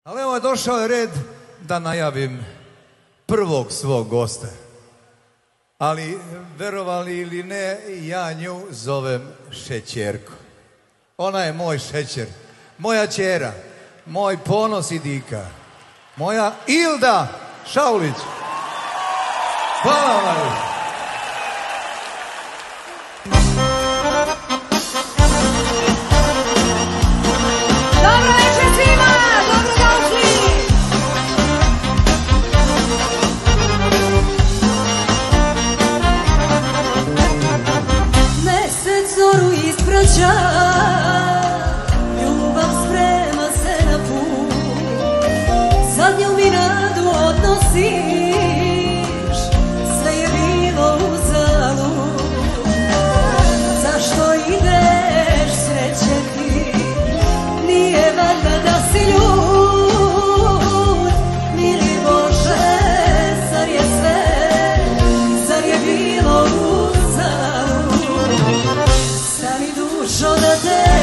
Ali evo došao je red da najavim prvog svog gosta. Ali, verovali ili ne, ja nju zovem Šećerko. Ona je moj šećer, moja ćera, moj ponos i dika, moja Ilda Šaulić. Hvala vam. Dobro večer svima, dobrodošli. Mesec zoru ispraća, ljubav sprema se na put, zadnju mi nadu odnosiš, sve je bilo uzalud. Zašto ideš, sreće ti, nije valjda da si ljud, mili Bože, zar je sve, zar je bilo uzalud. Stani dušo da te